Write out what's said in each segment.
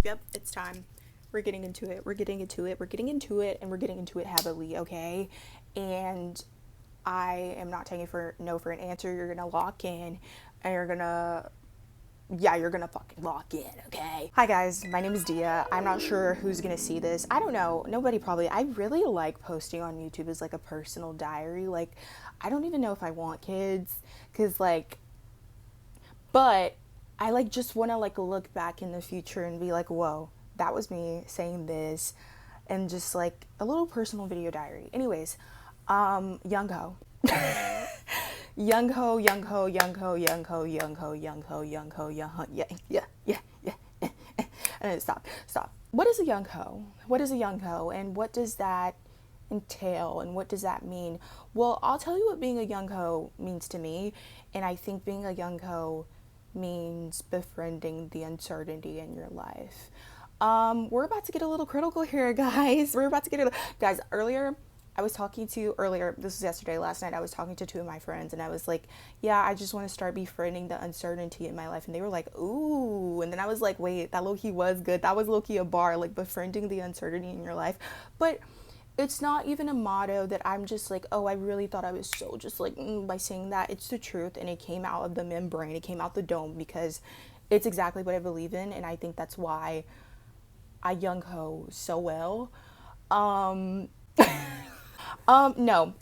Yep. It's time. We're getting into it. We're getting into it. We're getting into it, and we're getting into it heavily, okay? And I am not taking for no for an answer. You're gonna lock in, and you're gonna fucking lock in, okay? Hi guys, my name is Dia. I'm not sure who's gonna see this. I don't know. Nobody probably. I really like posting on YouTube as like a personal diary. Like, I don't even know if I want kids, cause like, but I like just want to like look back in the future and be like, whoa, that was me saying this, and just like a little personal video diary. Anyways, young ho. Young ho, young ho, young ho, young ho, young ho, young ho, young ho, young ho, yeah. And stop. What is a young ho? What is a young ho? And what does that entail? And what does that mean? Well, I'll tell you what being a young ho means to me. And I think being a young ho means befriending the uncertainty in your life. We're about to get a little critical here, guys. Guys, this was yesterday, last night, I was talking to two of my friends, and I was like, yeah, I just want to start befriending the uncertainty in my life. And they were like, ooh. And then I was like, wait, that low-key was good. That was low-key a bar, like befriending the uncertainty in your life. But it's not even a motto that I'm just like, oh, I really thought I was so just like, by saying that. It's the truth, and it came out of the membrane. It came out the dome, because it's exactly what I believe in, and I think that's why I young ho so well. No.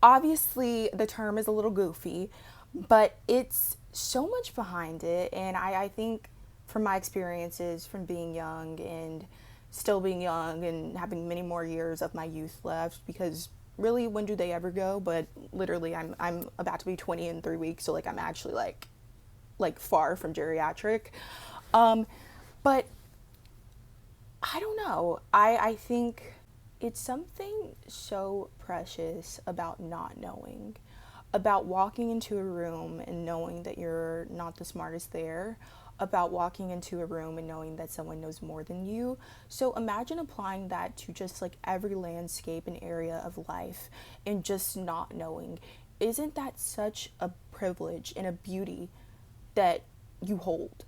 Obviously, the term is a little goofy, but it's so much behind it. And I think from my experiences from being young and still being young and having many more years of my youth left, because really, when do they ever go? But literally, I'm about to be 20 in 3 weeks, so like I'm actually like far from geriatric. But I don't know. I think it's something so precious about not knowing, about walking into a room and knowing that you're not the smartest there, about walking into a room and knowing that someone knows more than you. So imagine applying that to just like every landscape and area of life, and just not knowing. Isn't that such a privilege and a beauty that you hold?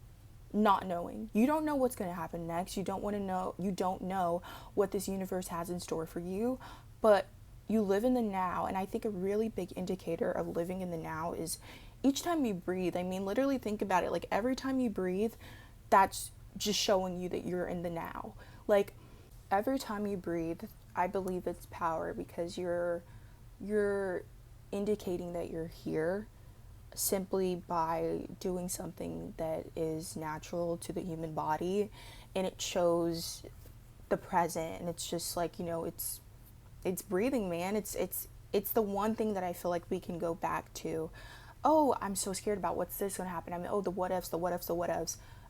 Not knowing. You don't know what's going to happen next. You don't know what this universe has in store for you, but you live in the now. And I think a really big indicator of living in the now is each time you breathe. I mean, literally think about it. Like every time you breathe, that's just showing you that you're in the now. Like every time you breathe, I believe it's power, because you're indicating that you're here simply by doing something that is natural to the human body, and it shows the present. And it's just like, it's breathing, man. It's the one thing that I feel like we can go back to. Oh, I'm so scared about what's this gonna happen. I mean, oh, the what ifs.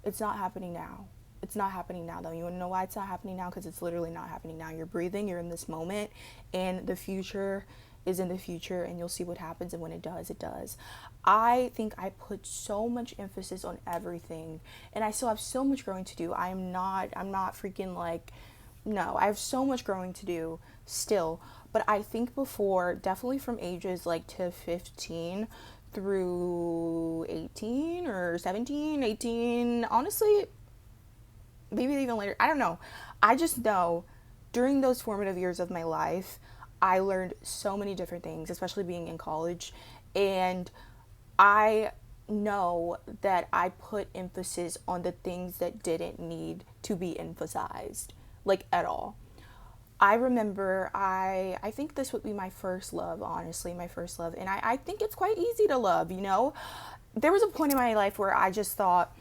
It's not happening now. It's not happening now, though. You want to know why it's not happening now? Because it's literally not happening now. You're breathing, you're in this moment, and the future is in the future, and you'll see what happens, and when it does, it does. I think I put so much emphasis on everything, and I still have so much growing to do. I'm not freaking like, no, I have so much growing to do still. But I think before, definitely from ages like to 15 through 18 or 17, 18, honestly, maybe even later, I don't know. I just know during those formative years of my life, I learned so many different things, especially being in college. And I know that I put emphasis on the things that didn't need to be emphasized, like at all. I remember I think this would be my first love, honestly, my first love. And I think it's quite easy to love, you know? There was a point in my life where I just thought,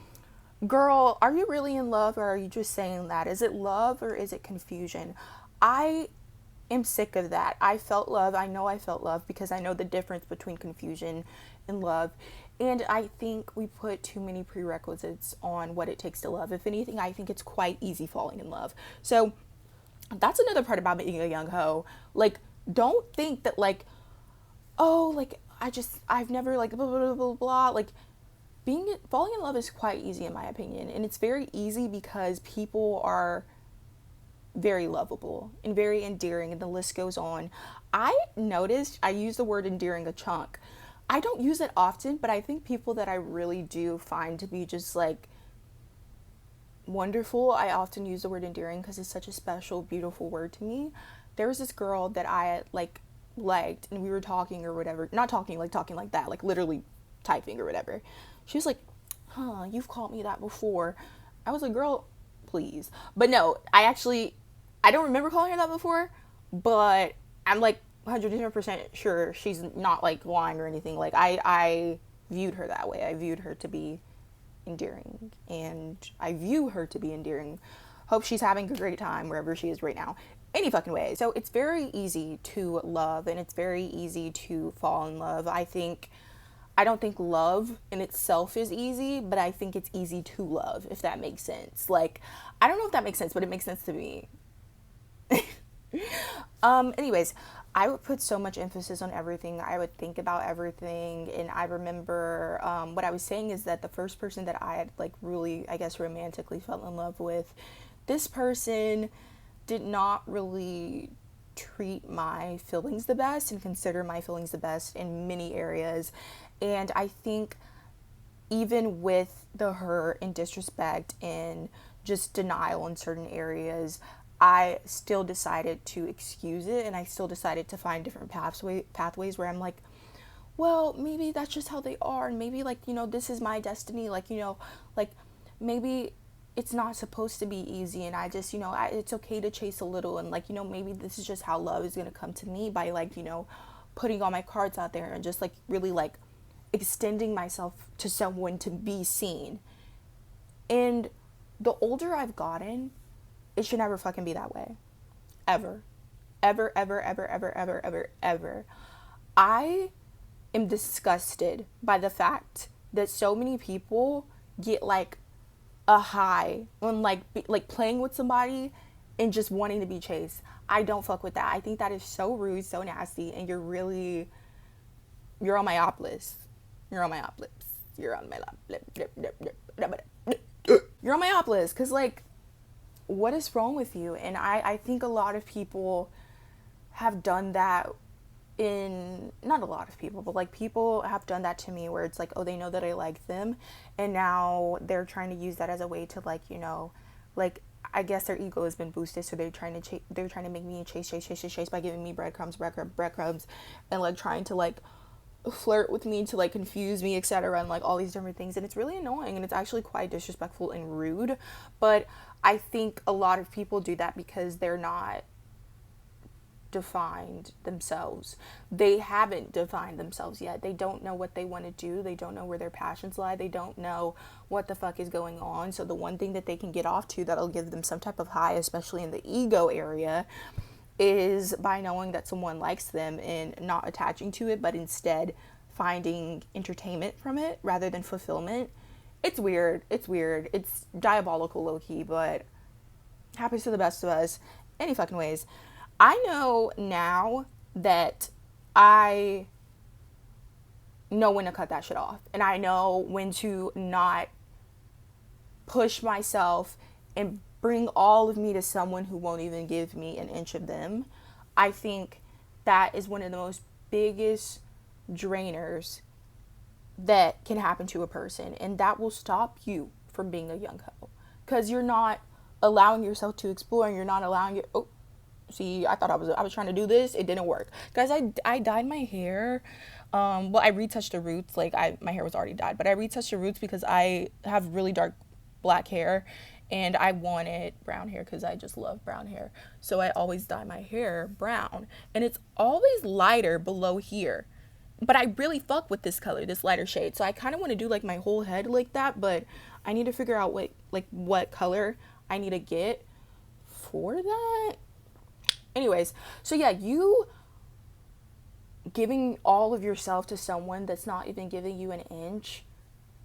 girl, are you really in love, or are you just saying that? Is it love or is it confusion? I am sick of that. I felt love. I know I felt love, because I know the difference between confusion and love. And I think we put too many prerequisites on what it takes to love. If anything, I think it's quite easy falling in love. So that's another part about being a young ho. Like, don't think that like, oh, like I've never like blah blah blah blah blah. Like falling in love is quite easy in my opinion, and it's very easy because people are very lovable and very endearing, and the list goes on. I noticed I use the word endearing a chunk. I don't use it often, but I think people that I really do find to be just like wonderful. I often use the word endearing because it's such a special, beautiful word to me. There was this girl that I like liked, and we were talking or whatever. Not talking like that, like literally typing or whatever. She was like, "Huh, you've called me that before." I was like, "Girl, please." But no, I don't remember calling her that before, but I'm like 100% sure she's not like lying or anything. Like I viewed her that way. I viewed her to be endearing, and I view her to be endearing. Hope she's having a great time wherever she is right now. Any fucking way. So it's very easy to love, and it's very easy to fall in love. I don't think love in itself is easy, but I think it's easy to love, if that makes sense. Like, I don't know if that makes sense, but it makes sense to me. Anyways, I would put so much emphasis on everything. I would think about everything. And I remember what I was saying is that the first person that I had, like, really, I guess, romantically fell in love with, this person did not really treat my feelings the best and consider my feelings the best in many areas. And I think even with the hurt and disrespect and just denial in certain areas, I still decided to excuse it, and I still decided to find different pathways where I'm like, well, maybe that's just how they are, and maybe, like, this is my destiny, like, like, maybe it's not supposed to be easy, and I just, it's okay to chase a little, and, like, maybe this is just how love is going to come to me by, like, putting all my cards out there and just, like, really, like, extending myself to someone to be seen. And the older I've gotten, it should never fucking be that way. Ever. Ever, ever, ever, ever, ever, ever, ever. I am disgusted by the fact that so many people get, like, a high when, like, playing with somebody and just wanting to be chased. I don't fuck with that. I think that is so rude, so nasty, and you're on my op list. You're on my op lips. You're on my You're on my op list, because, like, what is wrong with you? And I think a lot of people have done that not a lot of people, but, like, people have done that to me where it's like, oh, they know that I like them, and now they're trying to use that as a way to, like, like, I guess their ego has been boosted, so they're trying to make me chase by giving me breadcrumbs, and, like, trying to, like, flirt with me to, like, confuse me, etc., and, like, all these different things. And it's really annoying, and it's actually quite disrespectful and rude. But I think a lot of people do that because they're not defined themselves. They haven't defined themselves yet. They don't know what they want to do. They don't know where their passions lie. They don't know what the fuck is going on. So the one thing that they can get off to that'll give them some type of high, especially in the ego area, is by knowing that someone likes them and not attaching to it, but instead finding entertainment from it rather than fulfillment. It's weird. It's diabolical, low-key, but happens to the best of us. Any fucking ways. I know now that I know when to cut that shit off. And I know when to not push myself and bring all of me to someone who won't even give me an inch of them. I think that is one of the most biggest drainers that can happen to a person. And that will stop you from being a young-ho. Because you're not allowing yourself to explore, and you're not allowing your... Oh, see, I thought I was trying to do this. It didn't work. Guys, I dyed my hair. Well, I retouched the roots. Like, my hair was already dyed. But I retouched the roots because I have really dark black hair. And I wanted brown hair because I just love brown hair. So I always dye my hair brown. And it's always lighter below here. But I really fuck with this color, this lighter shade. So I kind of want to do, like, my whole head like that. But I need to figure out what color I need to get for that. Anyways, so yeah, you giving all of yourself to someone that's not even giving you an inch,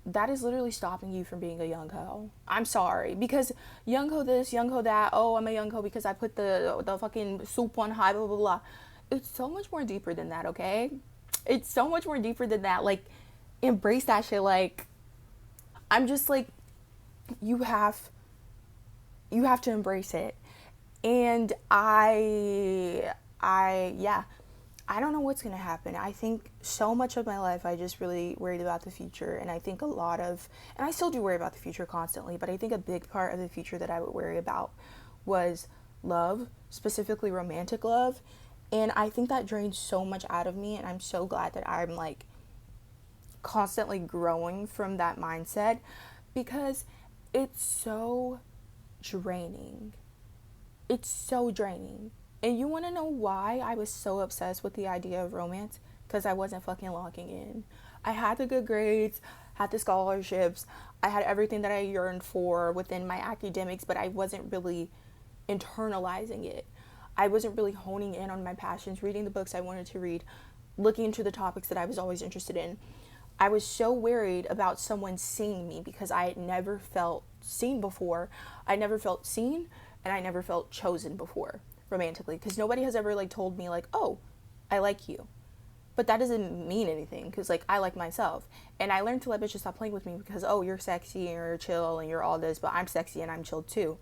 that is literally stopping you from being a young-ho. I'm sorry, because young-ho this, young-ho that, oh, I'm a young-ho because I put the fucking soup on high, blah, blah, blah. It's so much more deeper than that, okay? It's so much more deeper than that. Like, embrace that shit. Like, I'm just like, you have to embrace it. And I I don't know what's going to happen. I think so much of my life I just really worried about the future, and I think a lot of, and I still do worry about the future constantly, but I think a big part of the future that I would worry about was love, specifically romantic love. And I think that drains so much out of me, and I'm so glad that I'm like constantly growing from that mindset, because it's so draining. It's so draining. And you want to know why I was so obsessed with the idea of romance? Because I wasn't fucking locking in. I had the good grades, had the scholarships, I had everything that I yearned for within my academics, but I wasn't really internalizing it. I wasn't really honing in on my passions, reading the books I wanted to read, looking into the topics that I was always interested in. I was so worried about someone seeing me because I had never felt seen before. I never felt seen, and I never felt chosen before romantically, because nobody has ever like told me like, oh, I like you. But that doesn't mean anything, because like I like myself. And I learned to let bitches stop playing with me because, oh, you're sexy and you're chill and you're all this, but I'm sexy and I'm chill too.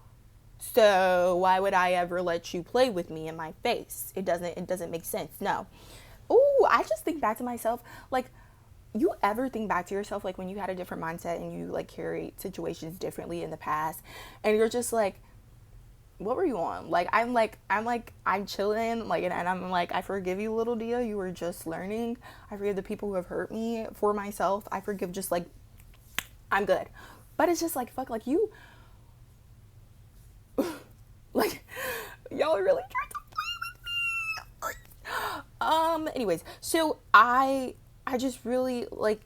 So why would I ever let you play with me in my face? It doesn't make sense. No. Ooh, I just think back to myself, like, you ever think back to yourself like when you had a different mindset and you like carried situations differently in the past, and you're just like, what were you on? I'm chilling, like, and I'm like, I forgive you, little Dia, you were just learning. I forgive the people who have hurt me. For myself, I forgive, just like, I'm good. But it's just like, fuck, like, you like, y'all really tried to play with me. Anyways, so I just really, like,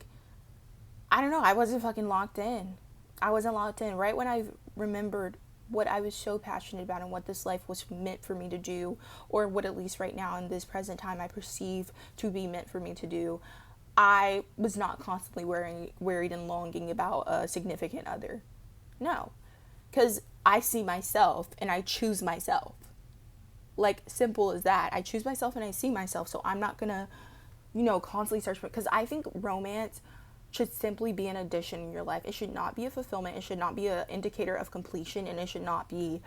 I don't know, I wasn't fucking locked in. I wasn't locked in. Right when I remembered what I was so passionate about and what this life was meant for me to do, or what at least right now in this present time I perceive to be meant for me to do, I was not constantly worried and longing about a significant other. No. Because I see myself and I choose myself. Like, simple as that. I choose myself and I see myself, so I'm not gonna, constantly search for it. Because I think romance should simply be an addition in your life. It should not be a fulfillment. It should not be an indicator of completion, and it should not be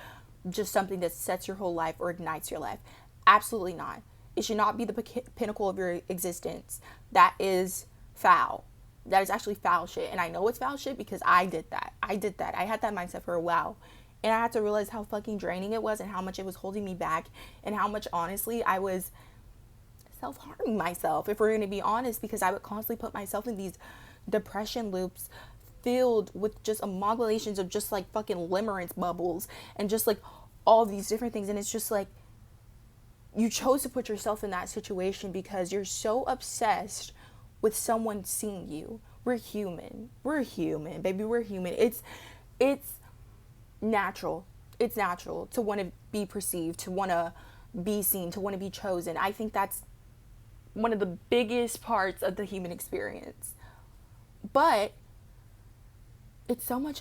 just something that sets your whole life or ignites your life. Absolutely not. It should not be the pinnacle of your existence. That is foul. That is actually foul shit. And I know it's foul shit because I did that. I had that mindset for a while. And I had to realize how fucking draining it was and how much it was holding me back, and how much, honestly, I was self-harming myself, if we're going to be honest, because I would constantly put myself in these depression loops filled with just amalgamations of just like fucking limerence bubbles and just like all these different things. And it's just like, you chose to put yourself in that situation because you're so obsessed with someone seeing you. We're human, baby, we're human. It's natural. It's natural to want to be perceived, to want to be seen, to want to be chosen. I think that's one of the biggest parts of the human experience. But it's so much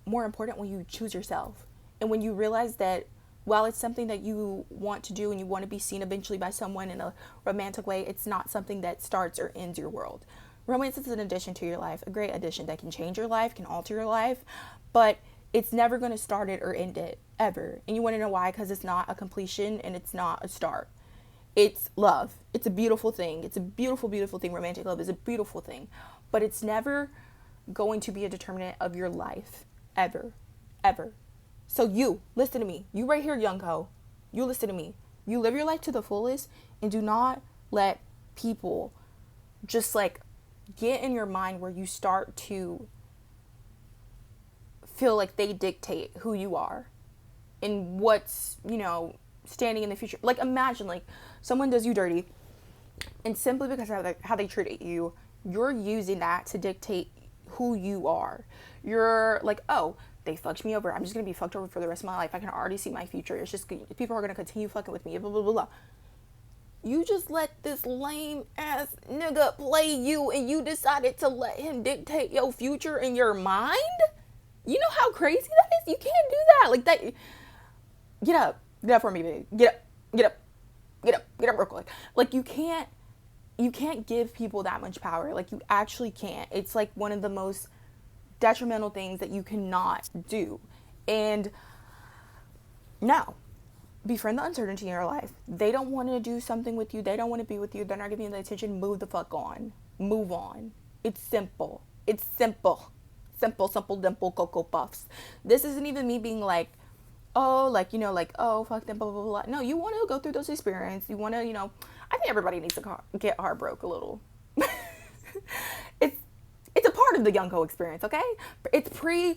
more important when you choose yourself. And when you realize that while it's something that you want to do and you want to be seen eventually by someone in a romantic way, it's not something that starts or ends your world. Romance is an addition to your life, a great addition that can change your life, can alter your life, but it's never going to start it or end it, ever. And you want to know why? Because it's not a completion and it's not a start. It's love. It's a beautiful thing. It's a beautiful, beautiful thing. Romantic love is a beautiful thing. But it's never going to be a determinant of your life. Ever. Ever. So you, listen to me. You right here, young ho. You listen to me. You live your life to the fullest, and do not let people just like get in your mind where you start to feel like they dictate who you are and what's, standing in the future. Like, imagine like someone does you dirty, and simply because of how they treat you, you're using that to dictate who you are. You're like, oh, they fucked me over, I'm just gonna be fucked over for the rest of my life. I can already see my future. It's just, people are gonna continue fucking with me, blah blah blah blah. You just let this lame ass nigga play you, and you decided to let him dictate your future in your mind? You know how crazy that is? You can't do that. Like, that. Get up for me, baby. Get up real quick. Like, you can't give people that much power. Like, you actually can't. It's like one of the most detrimental things that you cannot do. And no, befriend the uncertainty in your life. They don't want to do something with you. They don't want to be with you. They're not giving you the attention. Move the fuck on. Move on. It's simple. It's simple. Simple, simple, dimple, Cocoa Puffs. This isn't even me being like, oh, like, you know, like, oh, fuck them, blah, blah, blah. No, you want to go through those experiences. You want to, you know, I think everybody needs to get heartbroken a little. It's a part of the young ho experience, okay? It's pre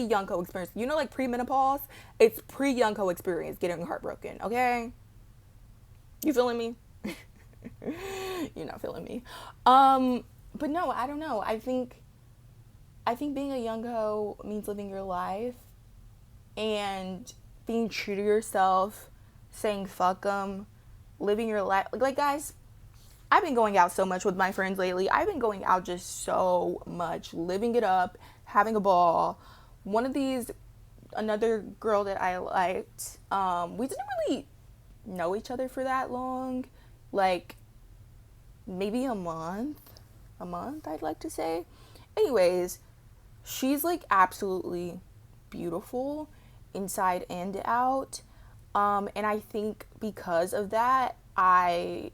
young ho experience. You know, like pre-menopause? It's pre young ho experience getting heartbroken, okay? You feeling me? You're not feeling me. But no, I don't know. I think being a young ho means living your life and being true to yourself, saying fuck 'em, living your life. Like guys, I've been going out so much with my friends lately. I've been going out just so much, living it up, having a ball. Another girl that I liked, we didn't really know each other for that long. Like, maybe a month, I'd like to say. Anyways, she's like absolutely beautiful inside and out. And I think because of that, how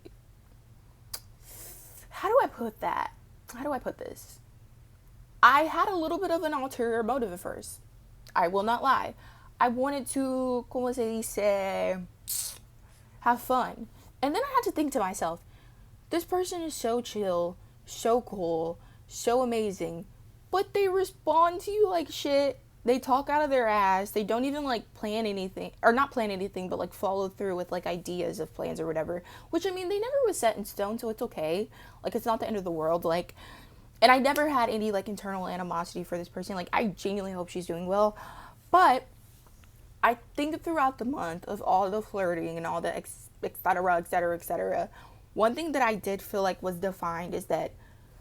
do I put that? How do I put this? I had a little bit of an ulterior motive at first. I will not lie. I wanted to, como se dice, have fun. And then I had to think to myself, this person is so chill, so cool, so amazing, but they respond to you like shit. They talk out of their ass. They don't even like plan anything, or not plan anything, but like follow through with like ideas of plans or whatever. Which, I mean, they never was set in stone, so it's okay. Like, it's not the end of the world. Like, and I never had any like internal animosity for this person. Like, I genuinely hope she's doing well. But I think throughout the month of all the flirting and all the etc., one thing that I did feel like was defined is that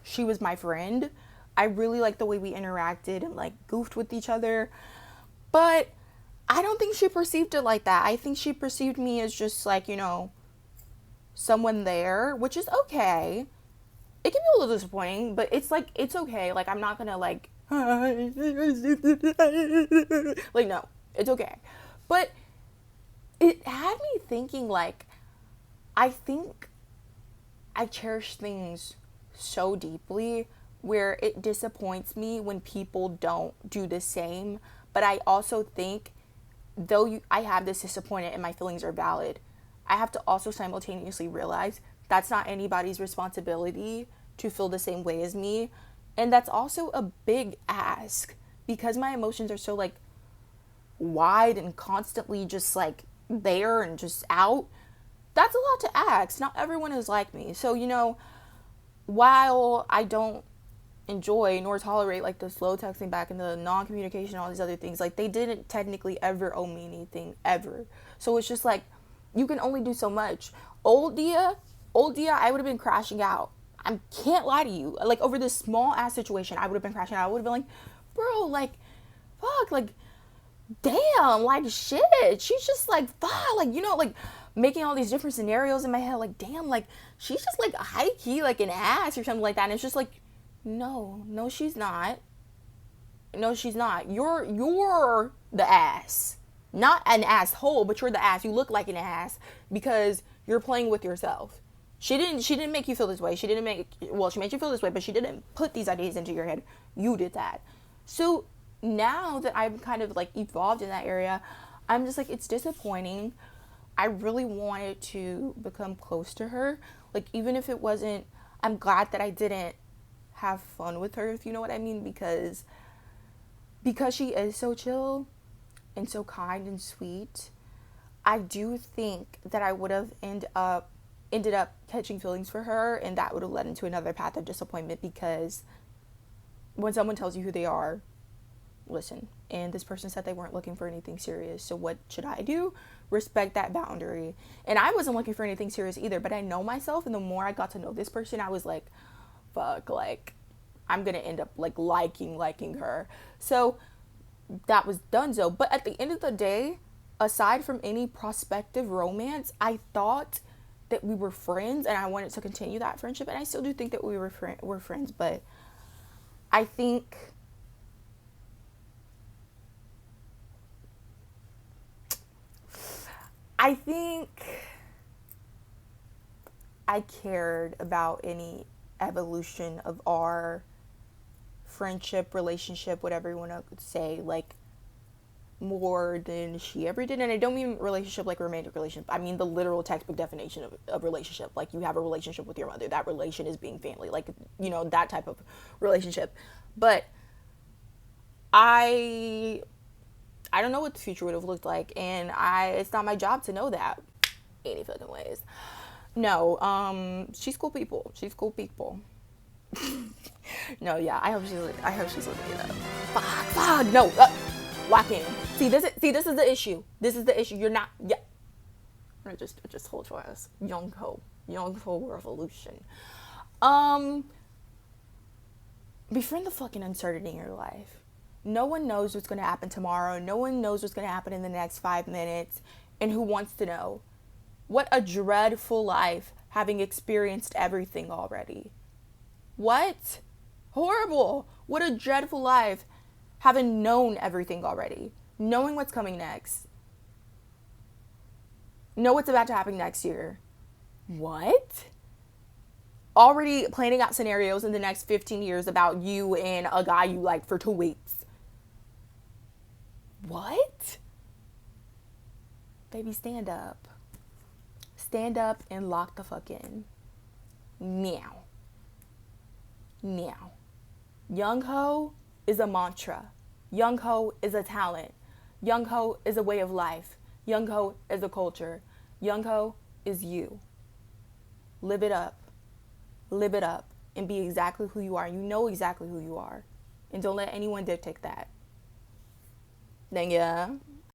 she was my friend. I really liked the way we interacted and like goofed with each other. But I don't think she perceived it like that. I think she perceived me as just like, you know, someone there, which is okay. It can be a little disappointing, but it's like, it's okay. Like, I'm not gonna like, like, no, it's okay. But it had me thinking, like, I think I cherish things so deeply where it disappoints me when people don't do the same. But I also think, though I have this disappointment and my feelings are valid, I have to also simultaneously realize that's not anybody's responsibility to feel the same way as me. And that's also a big ask because my emotions are so like wide and constantly just like there and just out. That's a lot to ask. Not everyone is like me. So, you know, while I don't enjoy nor tolerate like the slow texting back and the non-communication, all these other things, like, they didn't technically ever owe me anything ever. So it's just like, you can only do so much. Old Dia, I would have been crashing out. I can't lie to you. Like, over this small ass situation, I would have been crashing out. I would have been like, bro, like, fuck, like, damn, like, shit. She's just like, fuck, like, you know, like, making all these different scenarios in my head. Like, damn, like, she's just like high key, like an ass or something like that. And it's just like, no, she's not. No, she's not. You're the ass. Not an asshole, but you're the ass. You look like an ass because you're playing with yourself. She didn't make you feel this way. She made you feel this way, but she didn't put these ideas into your head. You did that. So now that I'm kind of like evolved in that area, I'm just like, it's disappointing. I really wanted to become close to her. Like, even if it wasn't, I'm glad that I didn't have fun with her, if you know what I mean, because she is so chill and so kind and sweet. I do think that I would have ended up catching feelings for her, and that would have led into another path of disappointment, because when someone tells you who they are, listen. And this person said they weren't looking for anything serious, so what should I do? Respect that boundary. And I wasn't looking for anything serious either, but I know myself, and the more I got to know this person, I was like, fuck, like, I'm gonna end up like liking her. So that was donezo. But at the end of the day, aside from any prospective romance, I thought that we were friends, and I wanted to continue that friendship, and I still do think that we're friends. But I think I think I cared about any evolution of our friendship, relationship, whatever you want to say, like, more than she ever did. And I don't mean relationship like romantic relationship. I mean the literal textbook definition of relationship. Like, you have a relationship with your mother. That relation is being family. Like, that type of relationship. But I don't know what the future would have looked like, and it's not my job to know that. Any fucking ways. No, she's cool people. She's cool people. No, yeah, I hope she's looking it up. Fuck, no, lock in. See, this is the issue. This is the issue. You're not, yeah. I just hold your ass. Young ho revolution. Befriend the fucking uncertainty in your life. No one knows what's going to happen tomorrow. No one knows what's going to happen in the next 5 minutes. And who wants to know? What a dreadful life, having experienced everything already. What? Horrible. What a dreadful life, having known everything already. Knowing what's coming next. Know what's about to happen next year. What? Already planning out scenarios in the next 15 years about you and a guy you like for 2 weeks. What? Baby, stand up. Stand up and lock the fuck in. Meow. Meow. Young ho is a mantra. Young ho is a talent. Young ho is a way of life. Young ho is a culture. Young ho is you. Live it up. Live it up and be exactly who you are. You know exactly who you are. And don't let anyone dictate that. Then yeah.